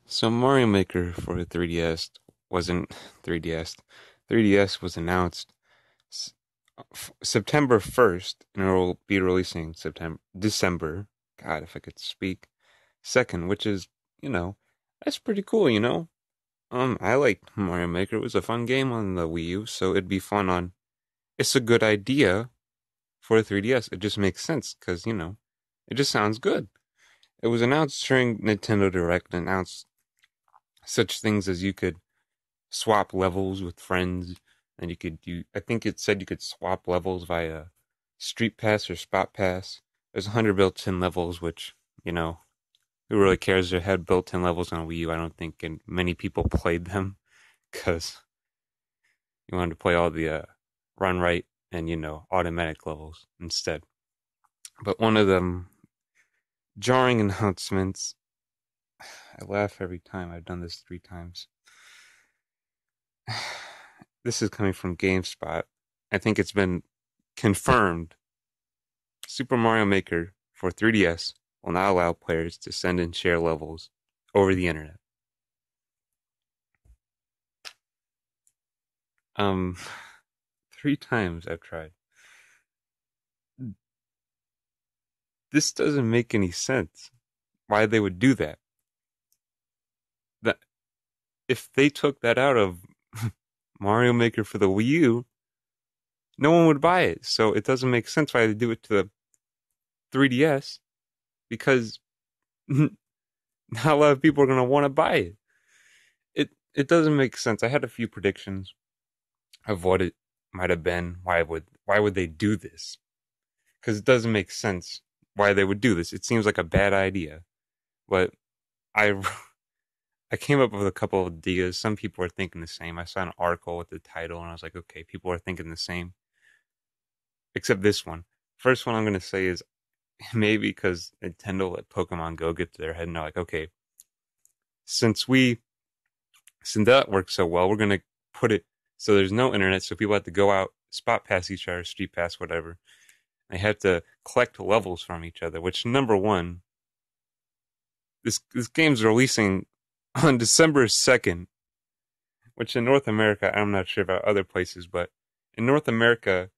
So Mario Maker for 3DS wasn't 3DS. 3DS was announced s- September 1st, and it will be releasing December. God, if I could speak. 2nd, which is, you know, that's pretty cool. I liked Mario Maker. It was a fun game on the Wii U, so it'd be fun on. It's a good idea for a 3DS. It just makes sense because it just sounds good. It was announced during Nintendo Direct, announced such things as you could swap levels with friends, and I think it said you could swap levels via Street Pass or Spot Pass. There's 100 built-in levels, which, you know, who really cares? They had built-in levels on Wii U. I don't think and many people played them because you wanted to play all the run right and automatic levels instead. But one of them jarring announcements. I laugh every time. I've done this 3 times. This is coming from GameSpot. I think it's been confirmed. Super Mario Maker for 3DS will not allow players to send and share levels over the internet. Um, 3 times I've tried. This doesn't make any sense. Why they would do that? That if they took that out of Mario Maker for the Wii U, no one would buy it. So it doesn't make sense why they do it to the 3DS because not a lot of people are going to want to buy it. It doesn't make sense. I had a few predictions of what it might have been. Why would they do this? Because it doesn't make sense why they would do this. It seems like a bad idea. But I I came up with a couple of ideas. Some people are thinking the same. I saw an article with the title and I was like, okay, people are thinking the same. Except this one. First one I'm gonna say is maybe because Nintendo let Pokemon Go get to their head and they're like, okay, since we since that works so well, we're gonna put it so there's no internet, so people have to go out, spot pass each other, street pass, whatever. They have to collect levels from each other. Which number one, this game's releasing on December 2nd, which in North America, I'm not sure about other places, but in North America,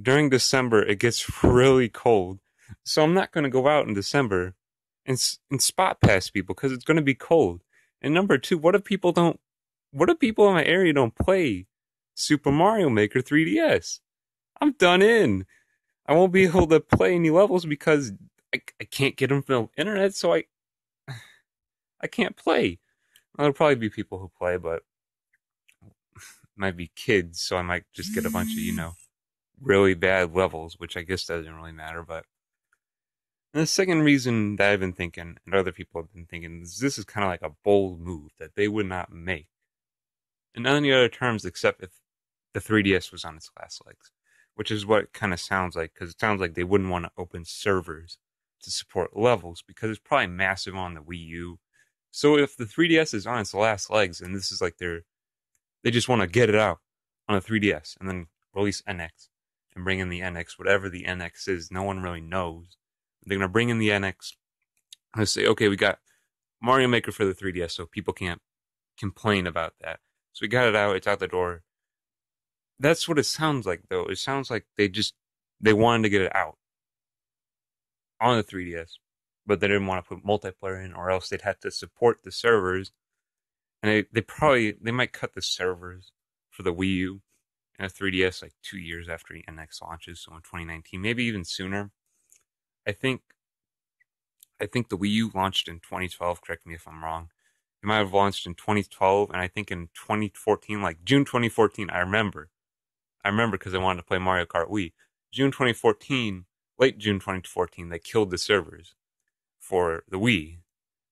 during December it gets really cold. So I'm not going to go out in December and spot pass people because it's going to be cold. And number two, what if people in my area don't play Super Mario Maker 3DS? I'm done in. I won't be able to play any levels because I can't get them from the internet, so I can't play. There'll probably be people who play, but it might be kids, so I might just get a bunch of really bad levels, which I guess doesn't really matter. But and the second reason that I've been thinking, and other people have been thinking, is this is kind of like a bold move that they would not make in any other terms except if the 3DS was on its last legs, which is what it kind of sounds like, because it sounds like they wouldn't want to open servers to support levels because it's probably massive on the Wii U. So if the 3DS is on its last legs and this is like they just want to get it out on a 3DS and then release NX and bring in the NX, whatever the NX is, no one really knows. They're gonna bring in the NX and say, okay, we got Mario Maker for the 3DS, so people can't complain about that. So we got it out, it's out the door. That's what it sounds like, though. It sounds like they wanted to get it out on the 3DS, but they didn't want to put multiplayer in, or else they'd have to support the servers, and they might cut the servers for the Wii U and a 3DS like 2 years after the NX launches, so in 2019, maybe even sooner. I think I think the Wii U launched in 2012. Correct me if I'm wrong. It might have launched in 2012, and I think in 2014, like June 2014, I remember because I wanted to play Mario Kart Wii. June 2014, late June 2014, they killed the servers for the Wii.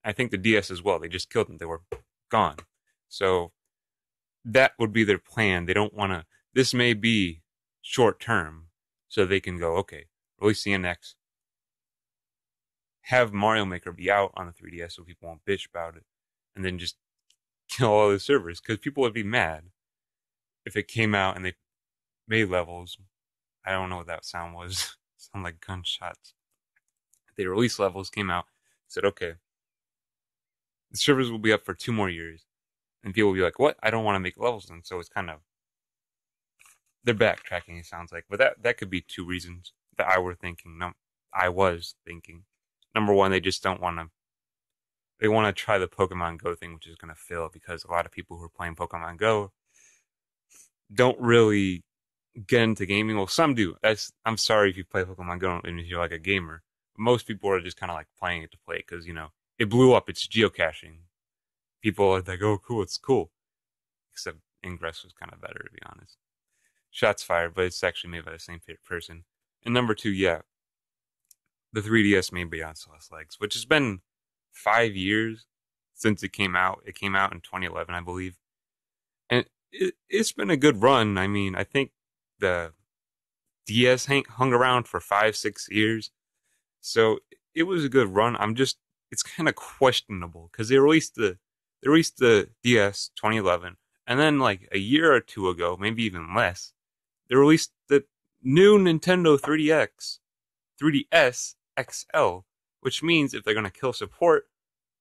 I think the DS as well. They just killed them. They were gone. So that would be their plan. They don't want to. This may be short term, so they can go, okay, release the NX, have Mario Maker be out on the 3DS so people won't bitch about it, and then just kill all the servers because people would be mad if it came out and they made levels. I don't know what that sound was. Sound like gunshots. They released levels, came out, said, okay, The servers will be up for 2 more years, and people will be like, "What? I don't want to make levels." And so it's kind of they're backtracking. It sounds like, but that could be two reasons that I were thinking. No, I was thinking. Number one, they just don't want to. They want to try the Pokemon Go thing, which is going to fail because a lot of people who are playing Pokemon Go don't really get into gaming. Well, some do. I'm sorry if you play Pokemon Go and you're like a gamer. Most people are just kind of like playing it to play it because it blew up. It's geocaching. People are like, "Oh, cool, it's cool." Except Ingress was kind of better, to be honest. Shots fired, but it's actually made by the same person. And number two, yeah, the 3DS may be on its last legs, which has been 5 years since it came out. It came out in 2011, I believe, and it's been a good run. I mean, I think the DS hung around for 5, 6 years, so it was a good run. It's kind of questionable because they released the DS 2011, and then like a year or two ago, maybe even less, they released the new Nintendo 3DS XL, which means if they're gonna kill support,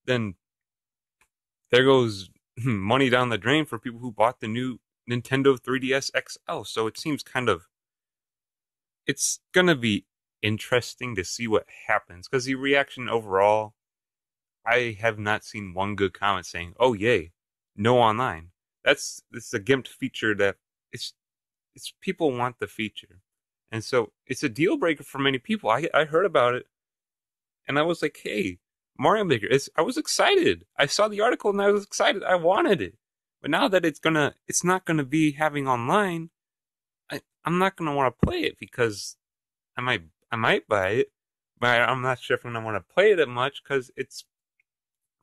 then there goes money down the drain for people who bought the new Nintendo 3DS XL. So it seems it's gonna be interesting to see what happens because the reaction overall, I have not seen one good comment saying, "Oh yay, no online." It's a gimped feature that it's it's people want the feature, and so it's a deal breaker for many people. I heard about it and I was like, "Hey, Mario Maker!" I was excited. I saw the article and I was excited. I wanted it, but now that it's not gonna be having online. I'm not gonna want to play it because I might buy it, but I'm not sure if I'm gonna want to play it that much because it's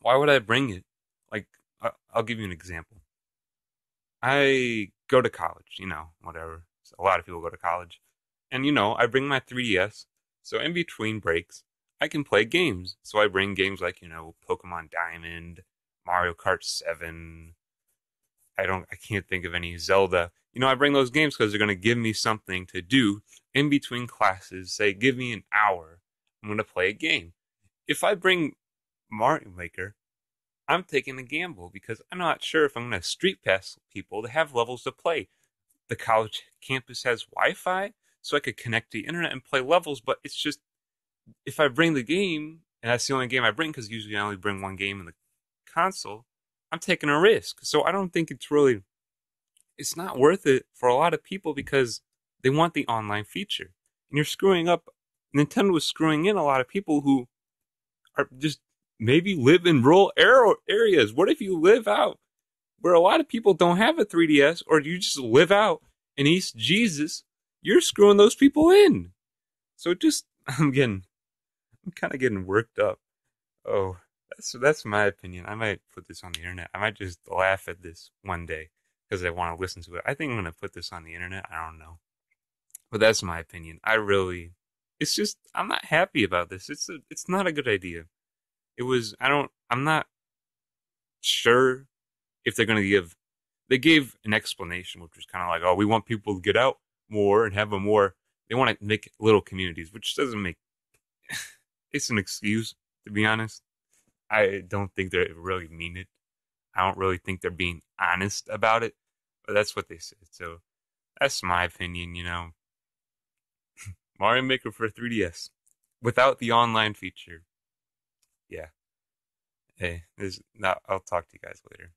why would I bring it? Like I'll give you an example. I go to college, whatever. So a lot of people go to college, and I bring my 3DS. So in between breaks, I can play games. So I bring games like Pokemon Diamond, Mario Kart 7. I can't think of any Zelda. I bring those games because they're going to give me something to do in between classes. Say, give me an hour. I'm going to play a game. If I bring Mario Maker, I'm taking a gamble because I'm not sure if I'm going to street pass people to have levels to play. The college campus has Wi-Fi, so I could connect to the internet and play levels, but it's just, if I bring the game, and that's the only game I bring because usually I only bring one game in the console, I'm taking a risk. So I don't think it's not worth it for a lot of people because they want the online feature. And you're screwing up, Nintendo is screwing in a lot of people who are just maybe live in rural areas. What if you live out where a lot of people don't have a 3DS or you just live out in East Jesus? You're screwing those people in. So I'm kind of getting worked up. Oh, that's my opinion. I might put this on the internet. I might just laugh at this one day because I want to listen to it. I think I'm gonna put this on the internet. I don't know, but that's my opinion. It's just I'm not happy about this. It's not a good idea. I'm not sure if they're gonna give. They gave an explanation, which was kind of like, oh, we want people to get out more and have a more. They want to make little communities, which doesn't make. It's an excuse, to be honest. I don't think they really mean it. I don't really think they're being honest about it, but that's what they said. So that's my opinion. Mario Maker for 3DS without the online feature. Yeah. Hey, I'll talk to you guys later.